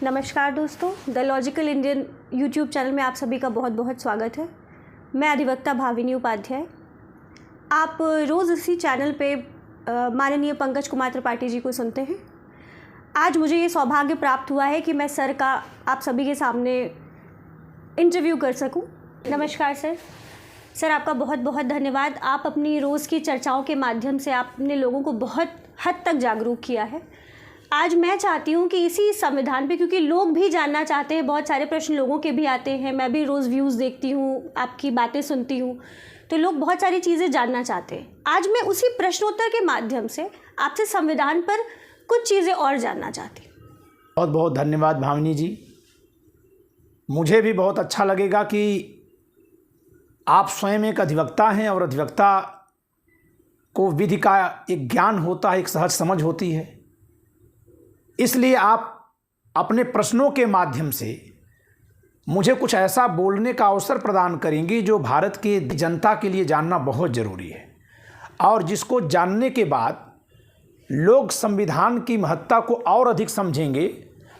नमस्कार दोस्तों, the logical Indian YouTube channel में आप सभी का बहुत बहुत स्वागत है। मैं अधिवक्ता भाविनी उपाध्याय। आप रोज़ इसी चैनल पे माननीय पंकज कुमार त्रिपाठी जी को सुनते हैं। आज मुझे ये सौभाग्य प्राप्त हुआ है कि मैं सर का आप सभी के सामने इंटरव्यू कर सकूं। नमस्कार सर। सर, आपका बहुत बहुत धन्यवाद। आप अपनी रोज़ की चर्चाओं के माध्यम से आपने लोगों को बहुत हद तक जागरूक किया है। आज मैं चाहती हूँ कि इसी संविधान पे, क्योंकि लोग भी जानना चाहते हैं, बहुत सारे प्रश्न लोगों के भी आते हैं, मैं भी रोज़ व्यूज़ देखती हूँ, आपकी बातें सुनती हूँ, तो लोग बहुत सारी चीज़ें जानना चाहते हैं। आज मैं उसी प्रश्नोत्तर के माध्यम से आपसे संविधान पर कुछ चीज़ें और जानना चाहती हूँ। बहुत बहुत धन्यवाद भावनी जी। मुझे भी बहुत अच्छा लगेगा कि आप स्वयं एक अधिवक्ता हैं और अधिवक्ता को विधि का एक ज्ञान होता है, एक सहज समझ होती है। इसलिए आप अपने प्रश्नों के माध्यम से मुझे कुछ ऐसा बोलने का अवसर प्रदान करेंगी जो भारत की जनता के लिए जानना बहुत ज़रूरी है, और जिसको जानने के बाद लोग संविधान की महत्ता को और अधिक समझेंगे,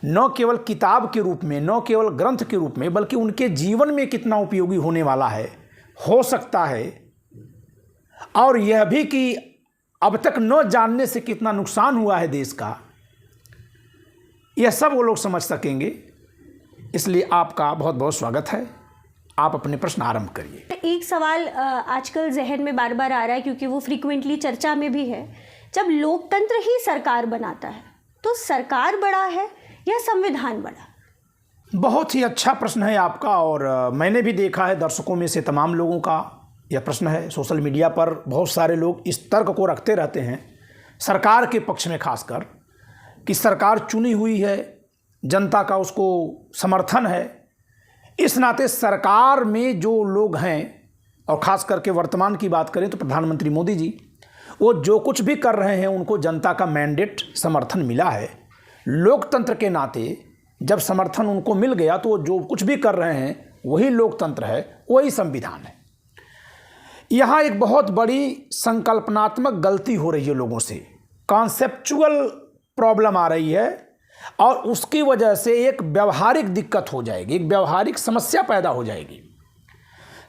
न केवल किताब के रूप में, न केवल ग्रंथ के रूप में, बल्कि उनके जीवन में कितना उपयोगी होने वाला है, हो सकता है, और यह भी कि अब तक न जानने से कितना नुकसान हुआ है देश का, यह सब वो लोग समझ सकेंगे। इसलिए आपका बहुत बहुत स्वागत है। आप अपने प्रश्न आरंभ करिए। एक सवाल आजकल जहन में बार बार आ रहा है, क्योंकि वो फ्रीक्वेंटली चर्चा में भी है। जब लोकतंत्र ही सरकार बनाता है तो सरकार बड़ा है या संविधान बड़ा? बहुत ही अच्छा प्रश्न है आपका, और मैंने भी देखा है दर्शकों में से तमाम लोगों का यह प्रश्न है। सोशल मीडिया पर बहुत सारे लोग इस तर्क को रखते रहते हैं, सरकार के पक्ष में खासकर, कि सरकार चुनी हुई है, जनता का उसको समर्थन है। इस नाते सरकार में जो लोग हैं, और ख़ास करके वर्तमान की बात करें तो प्रधानमंत्री मोदी जी, वो जो कुछ भी कर रहे हैं उनको जनता का मैंडेट समर्थन मिला है। लोकतंत्र के नाते जब समर्थन उनको मिल गया तो वो जो कुछ भी कर रहे हैं वही लोकतंत्र है, वही संविधान है। यहाँ एक बहुत बड़ी संकल्पनात्मक गलती हो रही है लोगों से, कॉन्सेप्चुअल प्रॉब्लम आ रही है, और उसकी वजह से एक व्यवहारिक दिक्कत हो जाएगी, एक व्यवहारिक समस्या पैदा हो जाएगी।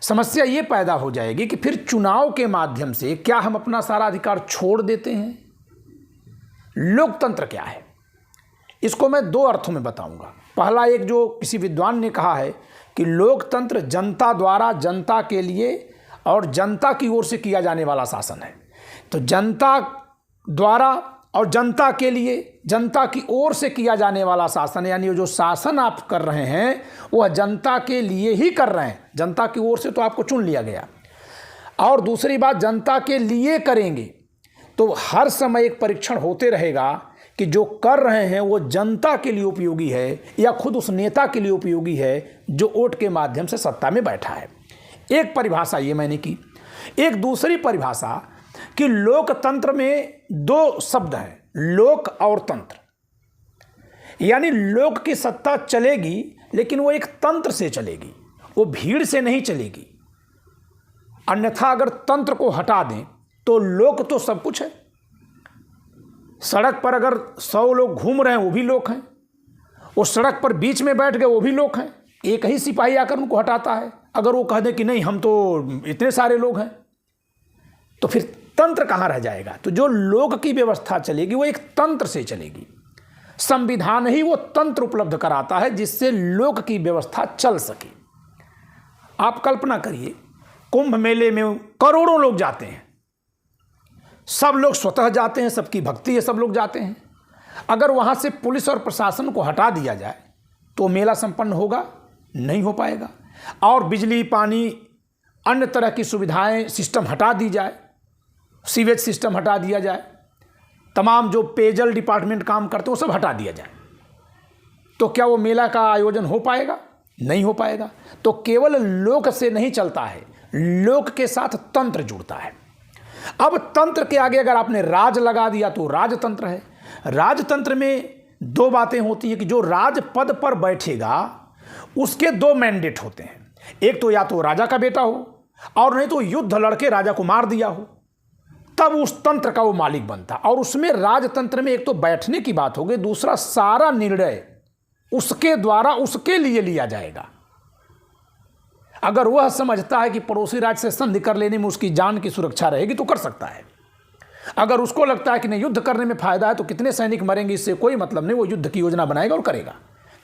समस्या ये पैदा हो जाएगी कि फिर चुनाव के माध्यम से क्या हम अपना सारा अधिकार छोड़ देते हैं? लोकतंत्र क्या है, इसको मैं दो अर्थों में बताऊंगा। पहला, एक जो किसी विद्वान ने कहा है कि लोकतंत्र जनता द्वारा जनता के लिए और जनता की ओर से किया जाने वाला शासन है। तो जनता द्वारा और जनता के लिए, जनता की ओर से किया जाने वाला शासन, यानी जो शासन आप कर रहे हैं वह जनता के लिए ही कर रहे हैं। जनता की ओर से तो आपको चुन लिया गया, और दूसरी बात, जनता के लिए करेंगे तो हर समय एक परीक्षण होते रहेगा कि जो कर रहे हैं वो जनता के लिए उपयोगी है या खुद उस नेता के लिए उपयोगी है जो वोट के माध्यम से सत्ता में बैठा है। एक परिभाषा ये मैंने की। एक दूसरी परिभाषा कि लोकतंत्र में दो शब्द हैं, लोक और तंत्र। यानी लोक की सत्ता चलेगी, लेकिन वो एक तंत्र से चलेगी, वो भीड़ से नहीं चलेगी। अन्यथा अगर तंत्र को हटा दें तो लोक तो सब कुछ है। सड़क पर अगर 100 लोग घूम रहे हैं वो भी लोग हैं, वो सड़क पर बीच में बैठ गए वो भी लोग हैं। एक ही सिपाही आकर उनको हटाता है। अगर वो कह दे कि नहीं हम तो इतने सारे लोग हैं, तो फिर तंत्र कहाँ रह जाएगा? तो जो लोक की व्यवस्था चलेगी वो एक तंत्र से चलेगी। संविधान ही वो तंत्र उपलब्ध कराता है जिससे लोक की व्यवस्था चल सके। आप कल्पना करिए, कुंभ मेले में करोड़ों लोग जाते हैं, सब लोग स्वतः जाते हैं, सबकी भक्ति है, सब लोग जाते हैं। अगर वहाँ से पुलिस और प्रशासन को हटा दिया जाए तो मेला संपन्न होगा? नहीं हो पाएगा। और बिजली, पानी, अन्य तरह की सुविधाएं, सिस्टम हटा दी जाए, सीवेज सिस्टम हटा दिया जाए, तमाम जो पेयजल डिपार्टमेंट काम करते हैं वो सब हटा दिया जाए, तो क्या वो मेला का आयोजन हो पाएगा? नहीं हो पाएगा। तो केवल लोक से नहीं चलता है, लोक के साथ तंत्र जुड़ता है। अब तंत्र के आगे अगर आपने राज लगा दिया तो राजतंत्र है। राजतंत्र में दो बातें होती हैं कि जो राजपद पर बैठेगा उसके दो मैंडेट होते हैं। एक तो या तो राजा का बेटा हो, और नहीं तो युद्ध लड़के राजा को मार दिया हो, तब उस तंत्र का वो मालिक बनता। और उसमें राजतंत्र में एक तो बैठने की बात हो गई, दूसरा सारा निर्णय उसके द्वारा उसके लिए लिया जाएगा। अगर वह समझता है कि पड़ोसी राज्य से संधि कर लेने में उसकी जान की सुरक्षा रहेगी तो कर सकता है। अगर उसको लगता है कि नहीं युद्ध करने में फायदा है तो कितने सैनिक मरेंगे इससे कोई मतलब नहीं, वो युद्ध की योजना बनाएगा और करेगा,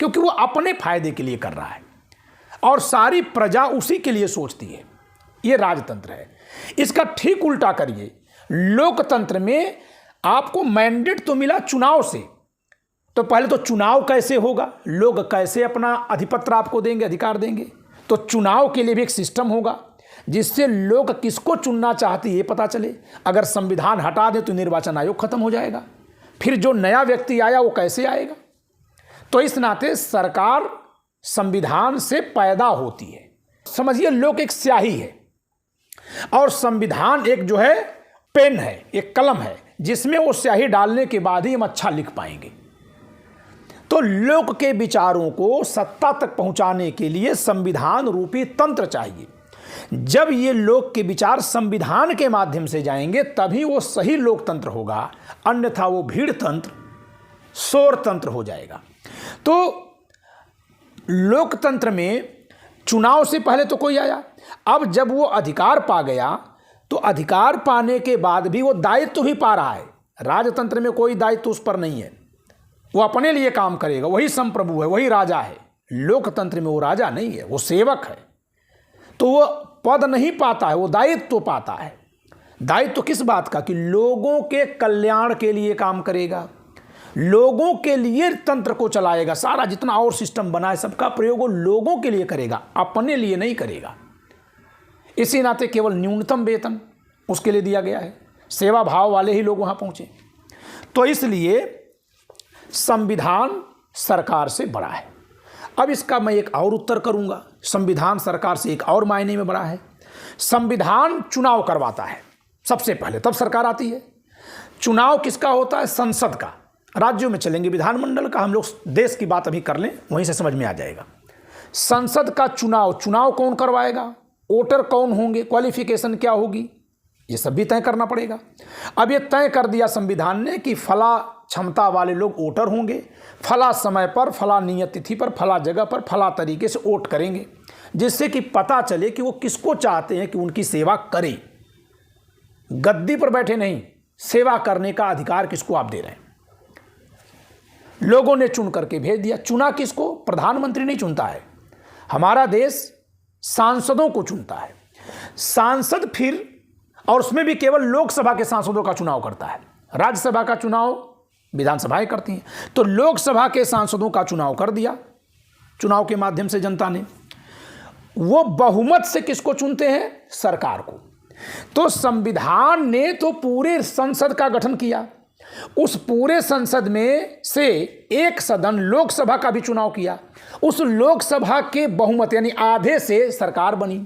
क्योंकि वो अपने फायदे के लिए कर रहा है और सारी प्रजा उसी के लिए सोचती है। ये राजतंत्र है। इसका ठीक उल्टा करिए, लोकतंत्र में आपको मैंडेट तो मिला चुनाव से, तो पहले तो चुनाव कैसे होगा, लोग कैसे अपना अधिपत्र आपको देंगे, अधिकार देंगे, तो चुनाव के लिए भी एक सिस्टम होगा जिससे लोग किसको चुनना चाहते ये पता चले। अगर संविधान हटा दें तो निर्वाचन आयोग खत्म हो जाएगा, फिर जो नया व्यक्ति आया वो कैसे आएगा। तो इस नाते सरकार संविधान से पैदा होती है। समझिए लोक एक स्याही है और संविधान एक जो है पेन है, एक कलम है जिसमें वो स्याही डालने के बाद ही हम अच्छा लिख पाएंगे। तो लोक के विचारों को सत्ता तक पहुंचाने के लिए संविधान रूपी तंत्र चाहिए। जब ये लोक के विचार संविधान के माध्यम से जाएंगे तभी वो सही लोकतंत्र होगा, अन्यथा वो भीड़ तंत्र, शोर तंत्र हो जाएगा। तो लोकतंत्र में चुनाव से पहले तो कोई आया, अब जब वो अधिकार पा गया तो अधिकार पाने के बाद भी वो दायित्व भी पा रहा है। राजतंत्र में कोई दायित्व उस पर नहीं है, वो अपने लिए काम करेगा, वही संप्रभु है, वही राजा है। लोकतंत्र में वो राजा नहीं है, वो सेवक है। तो वो पद नहीं पाता है, वो दायित्व पाता है। दायित्व किस बात का? कि लोगों के कल्याण के लिए काम करेगा, लोगों के लिए तंत्र को चलाएगा। सारा जितना और सिस्टम बना है सबका प्रयोग वो लोगों के लिए करेगा, अपने लिए नहीं करेगा। इसी नाते केवल न्यूनतम वेतन उसके लिए दिया गया है, सेवा भाव वाले ही लोग वहां पहुंचे। तो इसलिए संविधान सरकार से बड़ा है। अब इसका मैं एक और उत्तर करूंगा। संविधान सरकार से एक और मायने में बड़ा है। संविधान चुनाव करवाता है सबसे पहले, तब सरकार आती है। चुनाव किसका होता है? संसद का। राज्यों में चलेंगे विधानमंडल का, हम लोग देश की बात अभी कर लें, वहीं से समझ में आ जाएगा। संसद का चुनाव कौन करवाएगा, वोटर कौन होंगे, क्वालिफिकेशन क्या होगी, ये सब भी तय करना पड़ेगा। अब ये तय कर दिया संविधान ने कि फला क्षमता वाले लोग वोटर होंगे, फला समय पर, फला नियत तिथि पर, फला जगह पर, फला तरीके से वोट करेंगे, जिससे कि पता चले कि वो किसको चाहते हैं कि उनकी सेवा करें। गद्दी पर बैठे नहीं, सेवा करने का अधिकार किसको आप दे रहे हैं। लोगों ने चुन करके भेज दिया। चुना किसको? प्रधानमंत्री नहीं चुनता है, हमारा देश सांसदों को चुनता है। सांसद फिर, और उसमें भी केवल लोकसभा के सांसदों का चुनाव करता है, राज्यसभा का चुनाव विधानसभाएं करती हैं। तो लोकसभा के सांसदों का चुनाव कर दिया चुनाव के माध्यम से जनता ने। वो बहुमत से किसको चुनते हैं? सरकार को। तो संविधान ने तो पूरे संसद का गठन किया, उस पूरे संसद में से एक सदन लोकसभा का भी चुनाव किया, उस लोकसभा के बहुमत यानी आधे से सरकार बनी।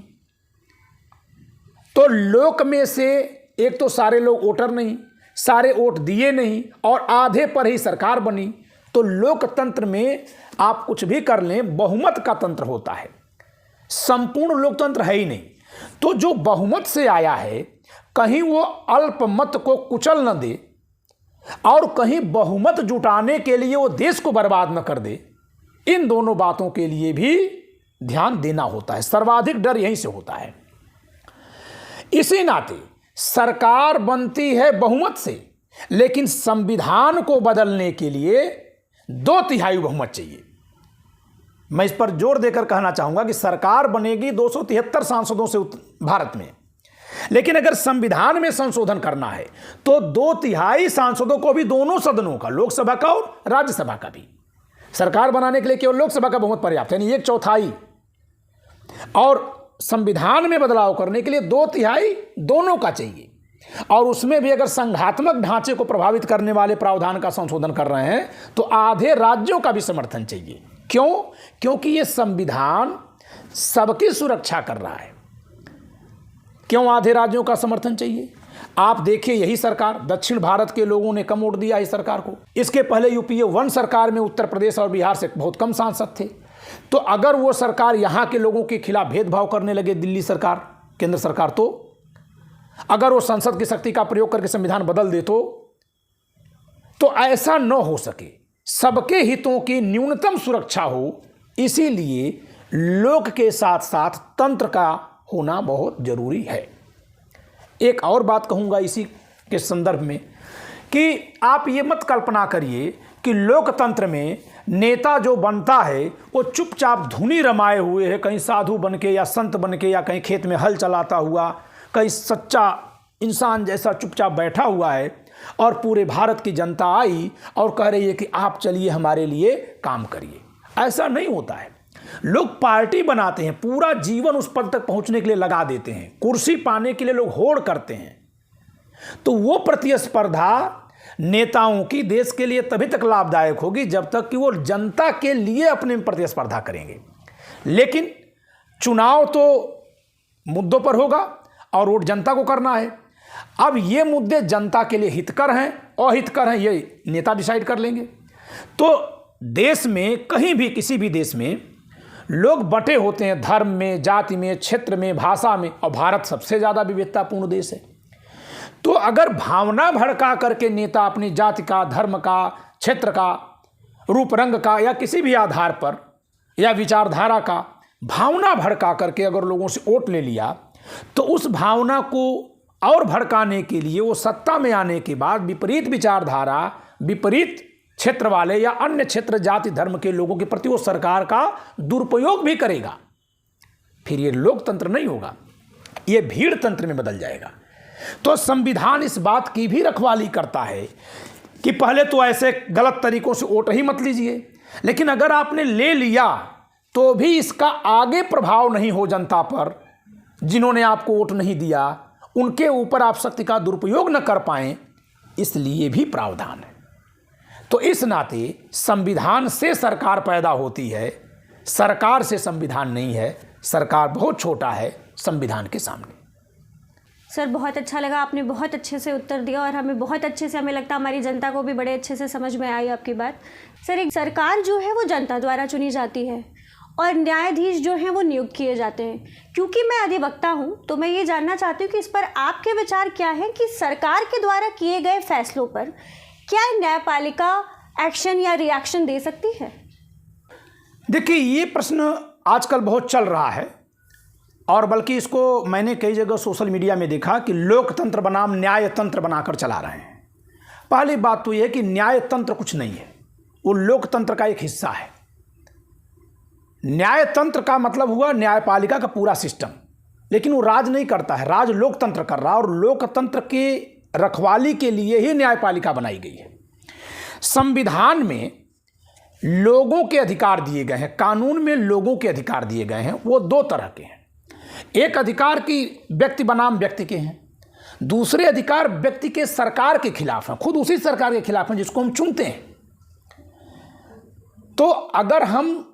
तो लोक में से एक तो सारे लोग वोटर नहीं, सारे वोट दिए नहीं, और आधे पर ही सरकार बनी। तो लोकतंत्र में आप कुछ भी कर लें, बहुमत का तंत्र होता है, संपूर्ण लोकतंत्र है ही नहीं। तो जो बहुमत से आया है, कहीं वो अल्पमत को कुचल न दे और कहीं बहुमत जुटाने के लिए वो देश को बर्बाद न कर दे, इन दोनों बातों के लिए भी ध्यान देना होता है। सर्वाधिक डर यहीं से होता है। इसी नाते सरकार बनती है बहुमत से, लेकिन संविधान को बदलने के लिए 2/3 बहुमत चाहिए। मैं इस पर जोर देकर कहना चाहूंगा कि सरकार बनेगी 273 सांसदों से भारत में, लेकिन अगर संविधान में संशोधन करना है तो 2/3 सांसदों को भी, दोनों सदनों का, लोकसभा का और राज्यसभा का भी। सरकार बनाने के लिए केवल लोकसभा का बहुमत पर्याप्त है, यानी 1/4, और संविधान में बदलाव करने के लिए 2/3 दोनों का चाहिए। और उसमें भी अगर संघात्मक ढांचे को प्रभावित करने वाले प्रावधान का संशोधन कर रहे हैं तो आधे राज्यों का भी समर्थन चाहिए। क्यों? क्योंकि ये संविधान सबकी सुरक्षा कर रहा है। क्यों आधे राज्यों का समर्थन चाहिए? आप देखिए, यही सरकार, दक्षिण भारत के लोगों ने कम वोट दिया इस सरकार को। इसके पहले यूपीए 1 सरकार में उत्तर प्रदेश और बिहार से बहुत कम सांसद थे। तो अगर वो सरकार यहाँ के लोगों के खिलाफ भेदभाव करने लगे, दिल्ली सरकार, केंद्र सरकार, तो अगर वो संसद की शक्ति का प्रयोग करके संविधान बदल दे तो ऐसा न हो सके, सबके हितों की न्यूनतम सुरक्षा हो, इसीलिए लोक के साथ साथ तंत्र का होना बहुत जरूरी है। एक और बात कहूँगा इसी के संदर्भ में कि आप ये मत कल्पना करिए कि लोकतंत्र में नेता जो बनता है वो चुपचाप धुनी रमाए हुए है, कहीं साधु बन के या संत बन के या कहीं खेत में हल चलाता हुआ कहीं सच्चा इंसान जैसा चुपचाप बैठा हुआ है और पूरे भारत की जनता आई और कह रही है कि आप चलिए हमारे लिए काम करिए। ऐसा नहीं होता है। लोग पार्टी बनाते हैं, पूरा जीवन उस पद तक पहुंचने के लिए लगा देते हैं, कुर्सी पाने के लिए लोग होड़ करते हैं। तो वो प्रतिस्पर्धा नेताओं की देश के लिए तभी तक लाभदायक होगी जब तक कि वो जनता के लिए अपने में प्रतिस्पर्धा करेंगे। लेकिन चुनाव तो मुद्दों पर होगा और वोट जनता को करना है। अब ये मुद्दे जनता के लिए हितकर हैं अहितकर हैं, ये नेता डिसाइड कर लेंगे। तो देश में कहीं भी किसी भी देश में लोग बटे होते हैं, धर्म में, जाति में, क्षेत्र में, भाषा में, और भारत सबसे ज़्यादा विविधतापूर्ण देश है। तो अगर भावना भड़का करके नेता अपनी जाति का, धर्म का, क्षेत्र का, रूप रंग का या किसी भी आधार पर या विचारधारा का भावना भड़का करके अगर लोगों से वोट ले लिया, तो उस भावना को और भड़काने के लिए वो सत्ता में आने के बाद विपरीत विचारधारा, विपरीत क्षेत्र वाले या अन्य क्षेत्र, जाति, धर्म के लोगों के प्रति वो सरकार का दुरुपयोग भी करेगा। फिर ये लोकतंत्र नहीं होगा, ये भीड़ तंत्र में बदल जाएगा। तो संविधान इस बात की भी रखवाली करता है कि पहले तो ऐसे गलत तरीकों से वोट ही मत लीजिए, लेकिन अगर आपने ले लिया तो भी इसका आगे प्रभाव नहीं हो जनता पर। जिन्होंने आपको वोट नहीं दिया उनके ऊपर आप शक्ति का दुरुपयोग न कर पाएं, इसलिए भी प्रावधान है। तो इस नाते संविधान से सरकार पैदा होती है, सरकार से संविधान नहीं है। सरकार बहुत छोटा है संविधान के सामने। सर बहुत अच्छा लगा, आपने बहुत अच्छे से उत्तर दिया और हमें बहुत अच्छे से, हमें लगता है हमारी जनता को भी बड़े अच्छे से समझ में आई आपकी बात। सर एक सरकार जो है वो जनता द्वारा चुनी जाती है और न्यायाधीश जो हैं वो नियुक्त किए जाते हैं। क्योंकि मैं अधिवक्ता हूं तो मैं ये जानना चाहती हूँ कि इस पर आपके विचार क्या हैं कि सरकार के द्वारा किए गए फैसलों पर क्या न्यायपालिका एक्शन या रिएक्शन दे सकती है? देखिए ये प्रश्न आजकल बहुत चल रहा है और बल्कि इसको मैंने कई जगह सोशल मीडिया में देखा कि लोकतंत्र बनाम न्यायतंत्र बनाकर चला रहे हैं। पहली बात तो यह कि न्यायतंत्र कुछ नहीं है, वो लोकतंत्र का एक हिस्सा है। न्यायतंत्र का मतलब हुआ न्यायपालिका का पूरा सिस्टम, लेकिन वो राज नहीं करता है, राज लोकतंत्र कर रहा है और लोकतंत्र के रखवाली के लिए ही न्यायपालिका बनाई गई है। संविधान में लोगों के अधिकार दिए गए हैं, कानून में लोगों के अधिकार दिए गए हैं, वो दो तरह के हैं। एक अधिकार की व्यक्ति बनाम व्यक्ति के हैं, दूसरे अधिकार व्यक्ति के सरकार के खिलाफ हैं, खुद उसी सरकार के खिलाफ हैं जिसको हम चुनते हैं। तो अगर हम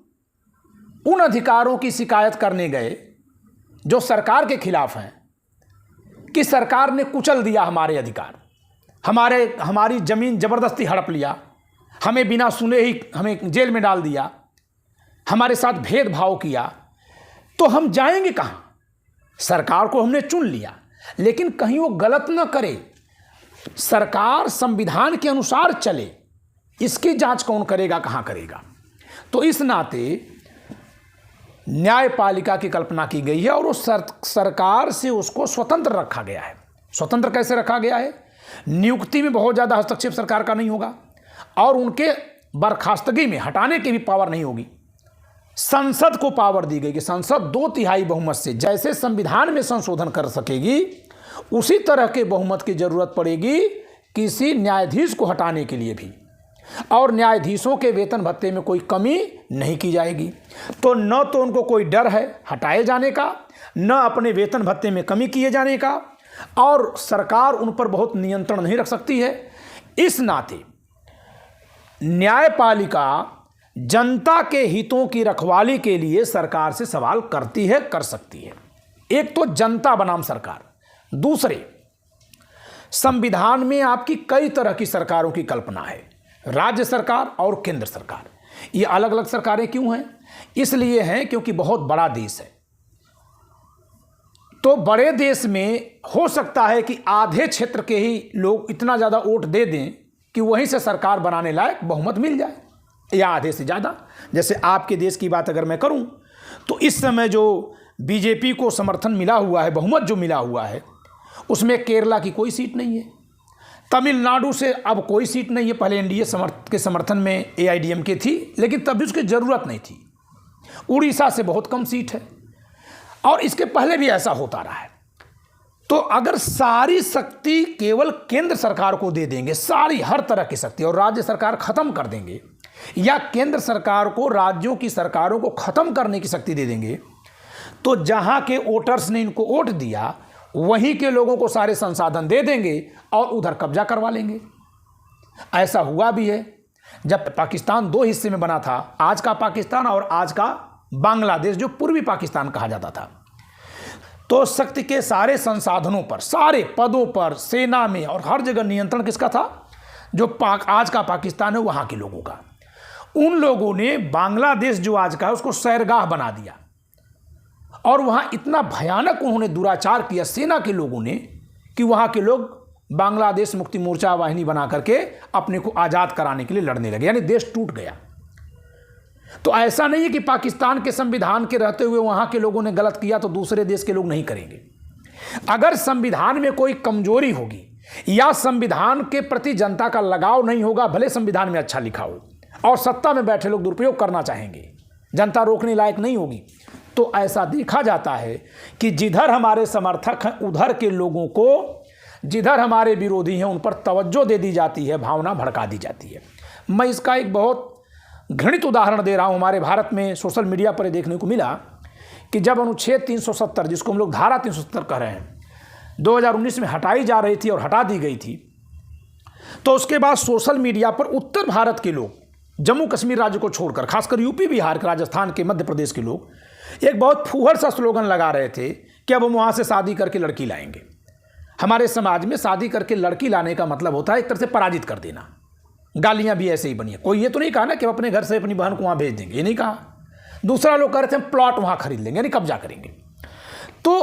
उन अधिकारों की शिकायत करने गए जो सरकार के खिलाफ हैं कि सरकार ने कुचल दिया हमारे अधिकार, हमारी ज़मीन ज़बरदस्ती हड़प लिया, हमें बिना सुने ही हमें जेल में डाल दिया, हमारे साथ भेदभाव किया, तो हम जाएंगे कहाँ? सरकार को हमने चुन लिया, लेकिन कहीं वो गलत न करे, सरकार संविधान के अनुसार चले, इसकी जांच कौन करेगा, कहाँ करेगा? तो इस नाते न्यायपालिका की कल्पना की गई है और वो सरकार से उसको स्वतंत्र रखा गया है। स्वतंत्र कैसे रखा गया है? नियुक्ति में बहुत ज़्यादा हस्तक्षेप सरकार का नहीं होगा और उनके बर्खास्तगी में हटाने की भी पावर नहीं होगी। संसद को पावर दी गई कि संसद 2/3 बहुमत से जैसे संविधान में संशोधन कर सकेगी, उसी तरह के बहुमत की जरूरत पड़ेगी किसी न्यायाधीश को हटाने के लिए भी, और न्यायाधीशों के वेतन भत्ते में कोई कमी नहीं की जाएगी। तो न तो उनको कोई डर है हटाए जाने का, न अपने वेतन भत्ते में कमी किए जाने का, और सरकार उन पर बहुत नियंत्रण नहीं रख सकती है। इस नाते न्यायपालिका जनता के हितों की रखवाली के लिए सरकार से सवाल करती है, कर सकती है। एक तो जनता बनाम सरकार, दूसरे संविधान में आपकी कई तरह की सरकारों की कल्पना है, राज्य सरकार और केंद्र सरकार। ये अलग अलग सरकारें क्यों हैं? इसलिए हैं क्योंकि बहुत बड़ा देश है। तो बड़े देश में हो सकता है कि आधे क्षेत्र के ही लोग इतना ज़्यादा वोट दे दें कि कि वहीं से सरकार बनाने लायक बहुमत मिल जाए या आधे से ज़्यादा। जैसे आपके देश की बात अगर मैं करूं तो इस समय जो बीजेपी को समर्थन मिला हुआ है, बहुमत जो मिला हुआ है, उसमें केरला की कोई सीट नहीं है, तमिलनाडु से अब कोई सीट नहीं है। पहले एनडीए के समर्थन में एआईडीएमके थी, लेकिन तब भी उसकी ज़रूरत नहीं थी। उड़ीसा से बहुत कम सीट है, और इसके पहले भी ऐसा होता रहा है। तो अगर सारी शक्ति केवल केंद्र सरकार को दे देंगे, सारी हर तरह की शक्ति, और राज्य सरकार खत्म कर देंगे, या केंद्र सरकार को राज्यों की सरकारों को खत्म करने की शक्ति दे देंगे, तो जहां के वोटर्स ने इनको वोट दिया वहीं के लोगों को सारे संसाधन दे देंगे और उधर कब्जा करवा लेंगे। ऐसा हुआ भी है। जब पाकिस्तान दो हिस्से में बना था, आज का पाकिस्तान और आज का बांग्लादेश, जो पूर्वी पाकिस्तान कहा जाता था, तो शक्ति के सारे संसाधनों पर, सारे पदों पर, सेना में और हर जगह नियंत्रण किसका था? जो आज का पाकिस्तान है वहां के लोगों का। उन लोगों ने बांग्लादेश जो आज का है उसको सैरगाह बना दिया, और वहां इतना भयानक उन्होंने दुराचार किया सेना के लोगों ने कि वहां के लोग बांग्लादेश मुक्ति मोर्चा वाहिनी बना करके अपने को आज़ाद कराने के लिए लड़ने लगे, यानी देश टूट गया। तो ऐसा नहीं है कि पाकिस्तान के संविधान के रहते हुए वहां के लोगों ने गलत किया तो दूसरे देश के लोग नहीं करेंगे। अगर संविधान में कोई कमजोरी होगी या संविधान के प्रति जनता का लगाव नहीं होगा, भले संविधान में अच्छा लिखा हो, और सत्ता में बैठे लोग दुरुपयोग करना चाहेंगे, जनता रोकने लायक नहीं होगी, तो ऐसा देखा जाता है कि जिधर हमारे समर्थक हैं उधर के लोगों को, जिधर हमारे विरोधी हैं उन पर तवज्जो दे दी जाती है, भावना भड़का दी जाती है। मैं इसका एक बहुत घृणित उदाहरण दे रहा हूं। हमारे भारत में सोशल मीडिया पर देखने को मिला कि जब अनुच्छेद 370, जिसको हम लोग धारा 370 कह रहे हैं, 2019 में हटाई जा रही थी और हटा दी गई थी, तो उसके बाद सोशल मीडिया पर उत्तर भारत के लोग, जम्मू कश्मीर राज्य को छोड़कर, खासकर यूपी, बिहार के, राजस्थान के, मध्य प्रदेश के लोग एक बहुत फूहड़ सा स्लोगन लगा रहे थे कि अब हम वहाँ से शादी करके लड़की लाएंगे। हमारे समाज में शादी करके लड़की लाने का मतलब होता है एक तरह से पराजित कर देना। गालियाँ भी ऐसे ही बनी है। कोई ये तो नहीं कहा ना कि हम अपने घर से अपनी बहन को वहाँ भेज देंगे, ये नहीं कहा। दूसरा लोग कह रहे थे हम प्लॉट वहाँ खरीद लेंगे, यानी कब्जा करेंगे। तो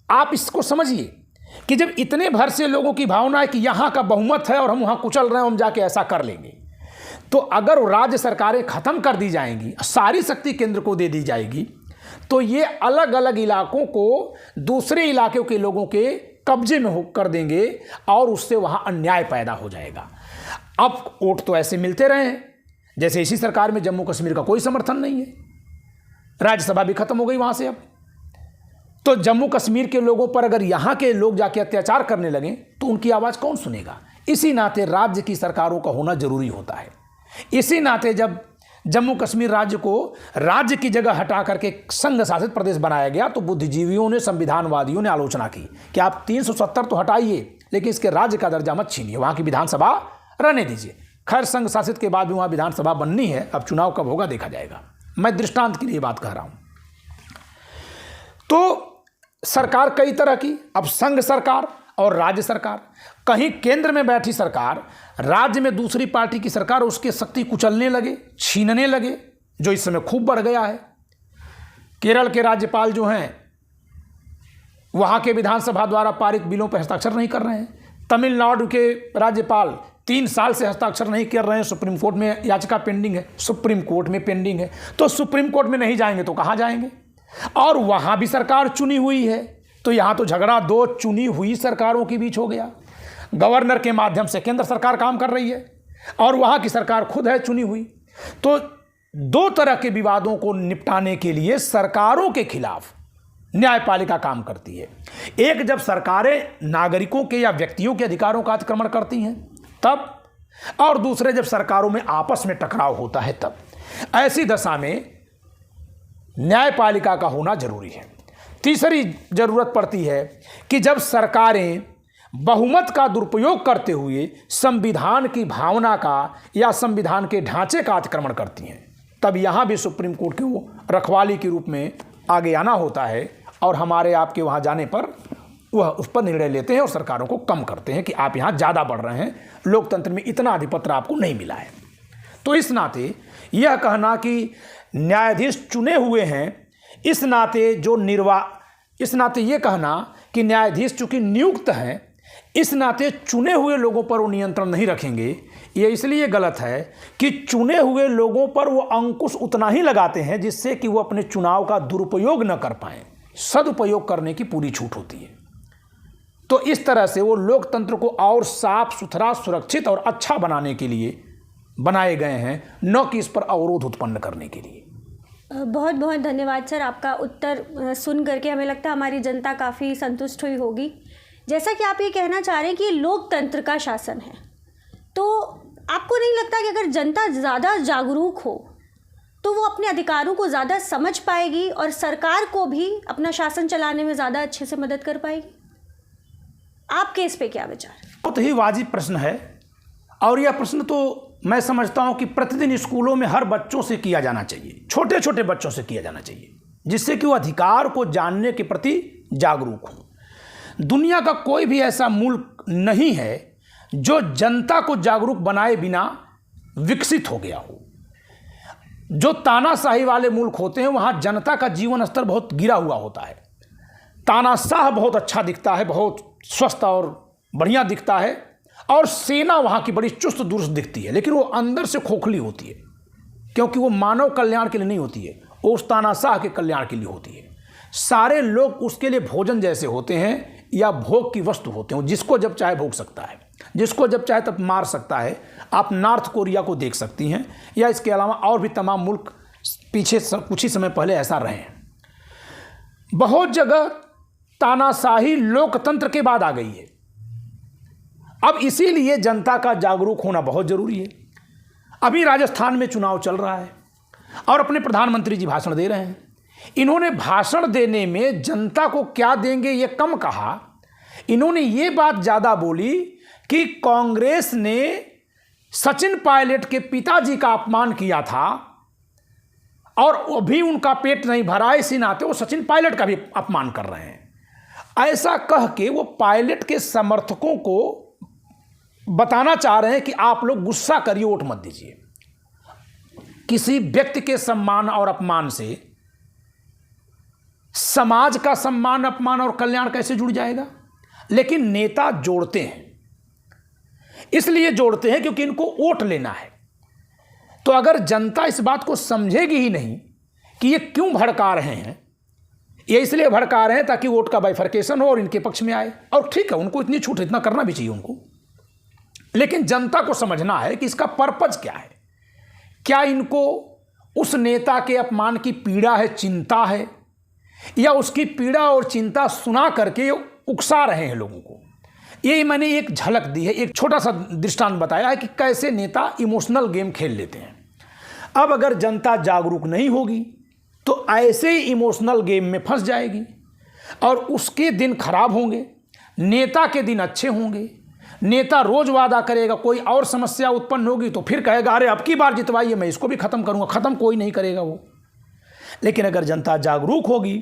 आप इसको समझिए कि जब इतने भर से लोगों की भावना है कि यहाँ का बहुमत है और हम वहाँ कुचल रहे हैं, हम जाके ऐसा कर लेंगे, तो अगर राज्य सरकारें खत्म कर दी जाएंगी, सारी शक्ति केंद्र को दे दी जाएगी, तो ये अलग अलग इलाकों को दूसरे इलाकों के लोगों के कब्जे में कर देंगे और उससे वहां अन्याय पैदा हो जाएगा। अब वोट तो ऐसे मिलते रहे हैं, जैसे इसी सरकार में जम्मू कश्मीर का कोई समर्थन नहीं है, राज्यसभा भी खत्म हो गई वहां से। अब तो जम्मू कश्मीर के लोगों पर अगर यहां के लोग जाके अत्याचार करने लगे तो उनकी आवाज कौन सुनेगा? इसी नाते राज्य की सरकारों का होना जरूरी होता है। इसी नाते जब जम्मू कश्मीर राज्य को राज्य की जगह हटा करके संघ शासित प्रदेश बनाया गया, तो बुद्धिजीवियों ने, संविधानवादियों ने आलोचना की कि आप 370 तो हटाइए, लेकिन इसके राज्य का दर्जा मत छीनिए, वहां की विधानसभा रहने दीजिए। खैर, संघ शासित के बाद भी वहां विधानसभा बननी है, अब चुनाव कब होगा देखा जाएगा। मैं दृष्टांत के लिए बात कह रहा हूं। तो सरकार कई तरह की, अब संघ सरकार और राज्य सरकार, कहीं केंद्र में बैठी सरकार राज्य में दूसरी पार्टी की सरकार उसकी शक्ति कुचलने लगे, छीनने लगे, जो इस समय खूब बढ़ गया है। केरल के राज्यपाल जो हैं वहां के विधानसभा द्वारा पारित बिलों पर हस्ताक्षर नहीं कर रहे हैं। तमिलनाडु के राज्यपाल 3 साल से हस्ताक्षर नहीं कर रहे हैं, सुप्रीम कोर्ट में याचिका पेंडिंग है, सुप्रीम कोर्ट में पेंडिंग है। तो सुप्रीम कोर्ट में नहीं जाएंगे तो कहां जाएंगे? और वहां भी सरकार चुनी हुई है, तो यहां तो झगड़ा दो चुनी हुई सरकारों के बीच हो गया। गवर्नर के माध्यम से केंद्र सरकार काम कर रही है और वहां की सरकार खुद है चुनी हुई। तो दो तरह के विवादों को निपटाने के लिए सरकारों के खिलाफ न्यायपालिका काम करती है। एक, जब सरकारें नागरिकों के या व्यक्तियों के अधिकारों का अतिक्रमण करती हैं तब, और दूसरे जब सरकारों में आपस में टकराव होता है तब। ऐसी दशा में न्यायपालिका का होना जरूरी है। तीसरी जरूरत पड़ती है कि जब सरकारें बहुमत का दुरुपयोग करते हुए संविधान की भावना का या संविधान के ढांचे का अतिक्रमण करती हैं, तब यहां भी सुप्रीम कोर्ट के वो रखवाली के रूप में आगे आना होता है और हमारे आपके वहां जाने पर वह उस पर निर्णय लेते हैं और सरकारों को कम करते हैं कि आप यहां ज़्यादा बढ़ रहे हैं, लोकतंत्र में इतना अधिपत्र आपको नहीं मिला है। तो इस नाते यह कहना कि न्यायाधीश चुने हुए हैं, इस नाते ये कहना कि न्यायाधीश चूंकि नियुक्त हैं, इस नाते चुने हुए लोगों पर वो नियंत्रण नहीं रखेंगे, ये इसलिए गलत है कि चुने हुए लोगों पर वो अंकुश उतना ही लगाते हैं जिससे कि वो अपने चुनाव का दुरुपयोग न कर पाएं, सदुपयोग करने की पूरी छूट होती है। तो इस तरह से वो लोकतंत्र को और साफ सुथरा, सुरक्षित और अच्छा बनाने के लिए बनाए गए हैं, न कि इस पर अवरोध उत्पन्न करने के लिए। बहुत बहुत धन्यवाद सर, आपका उत्तर सुन करके हमें लगता है हमारी जनता काफ़ी संतुष्ट हुई होगी। जैसा कि आप ये कहना चाह रहे हैं कि ये लोकतंत्र का शासन है, तो आपको नहीं लगता कि अगर जनता ज़्यादा जागरूक हो तो वो अपने अधिकारों को ज़्यादा समझ पाएगी और सरकार को भी अपना शासन चलाने में ज़्यादा अच्छे से मदद कर पाएगी? आपके इस पे क्या विचार? बहुत ही वाजिब प्रश्न है, और यह प्रश्न तो मैं समझता हूं कि प्रतिदिन स्कूलों में हर बच्चों से किया जाना चाहिए, छोटे छोटे बच्चों से किया जाना चाहिए, जिससे कि वो अधिकार को जानने के प्रति जागरूक हो। दुनिया का कोई भी ऐसा मुल्क नहीं है जो जनता को जागरूक बनाए बिना विकसित हो गया हो। जो तानाशाही वाले मुल्क होते हैं वहाँ जनता का जीवन स्तर बहुत गिरा हुआ होता है। तानाशाह बहुत अच्छा दिखता है, बहुत स्वस्थ और बढ़िया दिखता है, और सेना वहाँ की बड़ी चुस्त दुरुस्त दिखती है, लेकिन वो अंदर से खोखली होती है, क्योंकि वो मानव कल्याण के लिए नहीं होती है, वो उस तानाशाह के कल्याण के लिए होती है। सारे लोग उसके लिए भोजन जैसे होते हैं या भोग की वस्तु होते हैं। जिसको जब चाहे भोग सकता है, जिसको जब चाहे तब मार सकता है। आप नॉर्थ कोरिया को देख सकती हैं, या इसके अलावा और भी तमाम मुल्क पीछे कुछ ही समय पहले ऐसा रहे हैं। बहुत जगह तानाशाही लोकतंत्र के बाद आ गई है। अब इसीलिए जनता का जागरूक होना बहुत जरूरी है। अभी राजस्थान में चुनाव चल रहा है और अपने प्रधानमंत्री जी भाषण दे रहे हैं। इन्होंने भाषण देने में जनता को क्या देंगे ये कम कहा, इन्होंने ये बात ज़्यादा बोली कि कांग्रेस ने सचिन पायलट के पिताजी का अपमान किया था और अभी उनका पेट नहीं भरा, इसी नाते वो सचिन पायलट का भी अपमान कर रहे हैं। ऐसा कह के वो पायलट के समर्थकों को बताना चाह रहे हैं कि आप लोग गुस्सा करिए, वोट मत दीजिए। किसी व्यक्ति के सम्मान और अपमान से समाज का सम्मान, अपमान और कल्याण कैसे जुड़ जाएगा? लेकिन नेता जोड़ते हैं, इसलिए जोड़ते हैं क्योंकि इनको वोट लेना है। तो अगर जनता इस बात को समझेगी ही नहीं कि ये क्यों भड़का रहे हैं, ये इसलिए भड़का रहे हैं ताकि वोट का बाइफर्केशन हो और इनके पक्ष में आए, और ठीक है, उनको इतनी छूट, इतना करना भी चाहिए उनको। लेकिन जनता को समझना है कि इसका पर्पज क्या है। क्या इनको उस नेता के अपमान की पीड़ा है, चिंता है, या उसकी पीड़ा और चिंता सुना करके उकसा रहे हैं लोगों को? ये मैंने एक झलक दी है, एक छोटा सा दृष्टांत बताया है कि कैसे नेता इमोशनल गेम खेल लेते हैं। अब अगर जनता जागरूक नहीं होगी तो ऐसे ही इमोशनल गेम में फंस जाएगी और उसके दिन खराब होंगे, नेता के दिन अच्छे होंगे। नेता रोज वादा करेगा, कोई और समस्या उत्पन्न होगी तो फिर कहेगा अरे अब की बार जितवाइए, मैं इसको भी खत्म करूंगा। खत्म कोई नहीं करेगा वो। लेकिन अगर जनता जागरूक होगी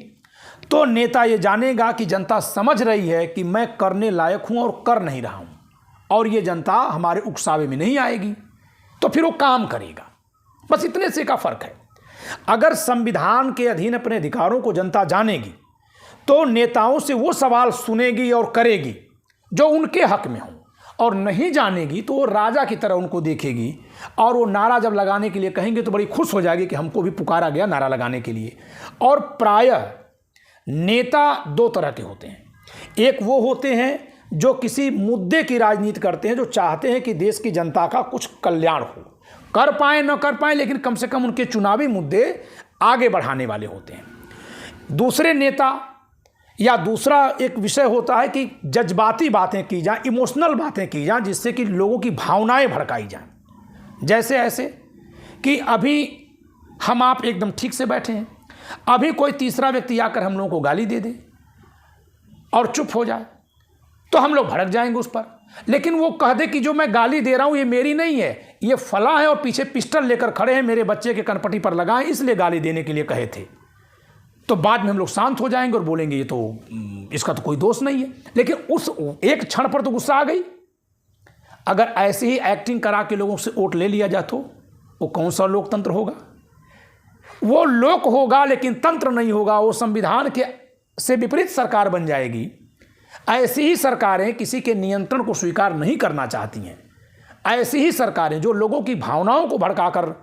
तो नेता ये जानेगा कि जनता समझ रही है कि मैं करने लायक हूं और कर नहीं रहा हूं, और ये जनता हमारे उकसावे में नहीं आएगी, तो फिर वो काम करेगा। बस इतने से का फर्क है। अगर संविधान के अधीन अपने अधिकारों को जनता जानेगी तो नेताओं से वो सवाल सुनेगी और करेगी जो उनके हक में हो, और नहीं जानेगी तो वो राजा की तरह उनको देखेगी, और वो नारा जब लगाने के लिए कहेंगे तो बड़ी खुश हो जाएगी कि हमको भी पुकारा गया नारा लगाने के लिए। और प्रायः नेता दो तरह के होते हैं। एक वो होते हैं जो किसी मुद्दे की राजनीति करते हैं, जो चाहते हैं कि देश की जनता का कुछ कल्याण हो, कर पाए न कर पाए, लेकिन कम से कम उनके चुनावी मुद्दे आगे बढ़ाने वाले होते हैं। दूसरे नेता या दूसरा एक विषय होता है कि जज्बाती बातें की जाएं, इमोशनल बातें की जाएं, जिससे कि लोगों की भावनाएं भड़काई जाएं। जैसे ऐसे कि अभी हम आप एकदम ठीक से बैठे हैं, अभी कोई तीसरा व्यक्ति आकर हम लोगों को गाली दे दे और चुप हो जाए तो हम लोग भड़क जाएंगे उस पर। लेकिन वो कह दे कि जो मैं गाली दे रहा हूं ये मेरी नहीं है, ये फला है और पीछे पिस्टल लेकर खड़े हैं, मेरे बच्चे के कनपटी पर लगाएं इसलिए गाली देने के लिए कहे थे, तो बाद में हम लोग शांत हो जाएंगे और बोलेंगे ये तो इसका तो कोई दोष नहीं है। लेकिन उस एक क्षण पर तो गुस्सा आ गई। अगर ऐसे ही एक्टिंग करा के लोगों से वोट ले लिया जाए तो वो कौन सा लोकतंत्र होगा? वो लोक होगा लेकिन तंत्र नहीं होगा। वो संविधान के से विपरीत सरकार बन जाएगी। ऐसी ही सरकारें किसी के नियंत्रण को स्वीकार नहीं करना चाहती हैं। ऐसी ही सरकारें जो लोगों की भावनाओं को भड़काकर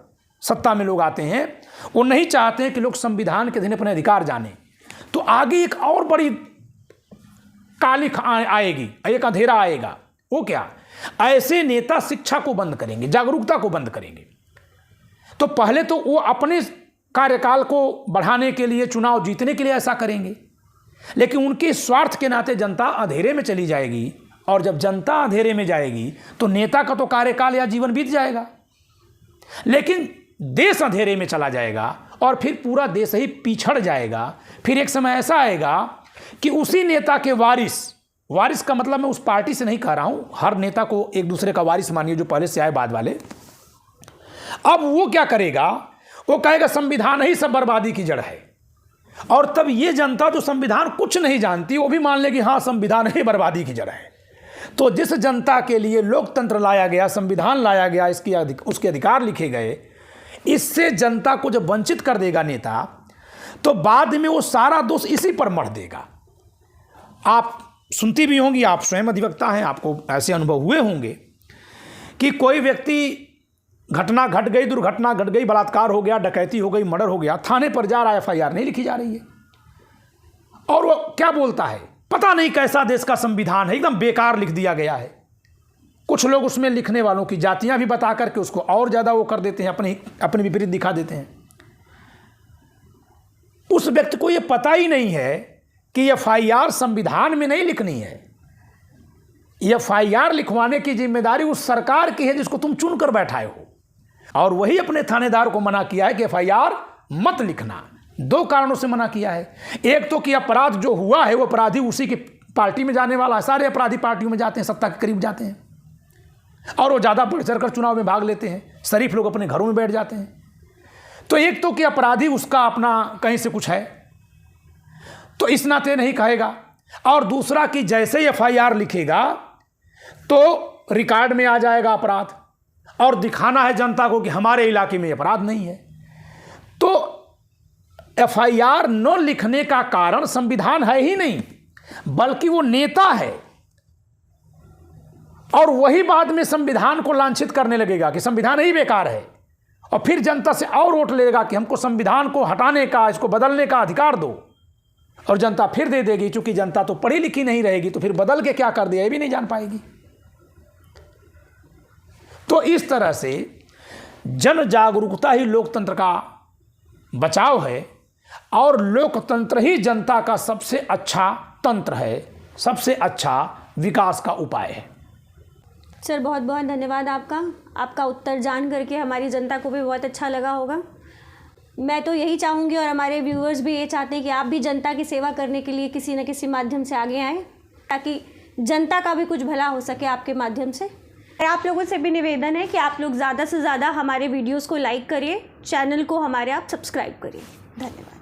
सत्ता में लोग आते हैं, वो नहीं चाहते हैं कि लोग संविधान के अधीन अपने अधिकार जानें। तो आगे एक और बड़ी काली आएगी, एक अंधेरा आएगा। वो क्या? ऐसे नेता शिक्षा को बंद करेंगे, जागरूकता को बंद करेंगे। तो पहले तो वो अपने कार्यकाल को बढ़ाने के लिए, चुनाव जीतने के लिए ऐसा करेंगे, लेकिन उनके स्वार्थ के नाते जनता अंधेरे में चली जाएगी, और जब जनता अंधेरे में जाएगी तो नेता का तो कार्यकाल या जीवन बीत जाएगा, लेकिन देश अंधेरे में चला जाएगा और फिर पूरा देश ही पिछड़ जाएगा। फिर एक समय ऐसा आएगा कि उसी नेता के वारिस का मतलब मैं उस पार्टी से नहीं कह रहा हूं, हर नेता को एक दूसरे का वारिस मानिए, जो पहले से आए बाद वाले। अब वो क्या करेगा? वो कहेगा संविधान ही सब बर्बादी की जड़ है, और तब ये जनता जो संविधान कुछ नहीं जानती वो भी मान लेगी हाँ संविधान ही बर्बादी की जड़ है। तो जिस जनता के लिए लोकतंत्र लाया गया, संविधान लाया गया, उसके अधिकार लिखे गए, इससे जनता को जब वंचित कर देगा नेता, तो बाद में वो सारा दोष इसी पर मढ़ देगा। आप सुनती भी होंगी, आप स्वयं अधिवक्ता हैं, आपको ऐसे अनुभव हुए होंगे कि कोई व्यक्ति घटना घट गई, दुर्घटना घट गई, बलात्कार हो गया, डकैती हो गई, मर्डर हो गया, थाने पर जा रहा है, FIR नहीं लिखी जा रही है, और वो क्या बोलता है, पता नहीं कैसा देश का संविधान है, एकदम बेकार लिख दिया गया है। कुछ लोग उसमें लिखने वालों की जातियां भी बता करके उसको और ज़्यादा वो कर देते हैं, अपने विपरीत दिखा देते हैं। उस व्यक्ति को ये पता ही नहीं है कि FIR संविधान में नहीं लिखनी है। FIR लिखवाने की जिम्मेदारी उस सरकार की है जिसको तुम चुनकर बैठाए हो, और वही अपने थानेदार को मना किया है कि FIR मत लिखना। 2 कारणों से मना किया है। एक तो कि अपराध जो हुआ है वो अपराधी उसी की पार्टी में जाने वाला है, सारे अपराधी पार्टियों में जाते हैं, सत्ता के करीब जाते हैं, और वो ज़्यादा बढ़ चढ़ कर चुनाव में भाग लेते हैं, शरीफ लोग अपने घरों में बैठ जाते हैं। तो एक तो कि अपराधी उसका अपना कहीं से कुछ है, तो इस नाते नहीं कहेगा, और दूसरा कि जैसे ही FIR लिखेगा तो रिकॉर्ड में आ जाएगा अपराध, और दिखाना है जनता को कि हमारे इलाके में अपराध नहीं है। तो FIR न लिखने का कारण संविधान है ही नहीं, बल्कि वो नेता है, और वही बाद में संविधान को लांछित करने लगेगा कि संविधान ही बेकार है, और फिर जनता से और वोट लेगा कि हमको संविधान को हटाने का, इसको बदलने का अधिकार दो, और जनता फिर दे देगी। चूंकि जनता तो पढ़ी लिखी नहीं रहेगी, तो फिर बदल के क्या कर दिया ये भी नहीं जान पाएगी। तो इस तरह से जन जागरूकता ही लोकतंत्र का बचाव है, और लोकतंत्र ही जनता का सबसे अच्छा तंत्र है, सबसे अच्छा विकास का उपाय है। सर बहुत बहुत धन्यवाद आपका उत्तर जान करके हमारी जनता को भी बहुत अच्छा लगा होगा। मैं तो यही चाहूँगी, और हमारे व्यूअर्स भी ये चाहते हैं कि आप भी जनता की सेवा करने के लिए किसी न किसी माध्यम से आगे आएँ, ताकि जनता का भी कुछ भला हो सके आपके माध्यम से। आप लोगों से भी निवेदन है कि आप लोग ज़्यादा से ज़्यादा हमारे वीडियोस को लाइक करिए, चैनल को हमारे आप सब्सक्राइब करिए। धन्यवाद।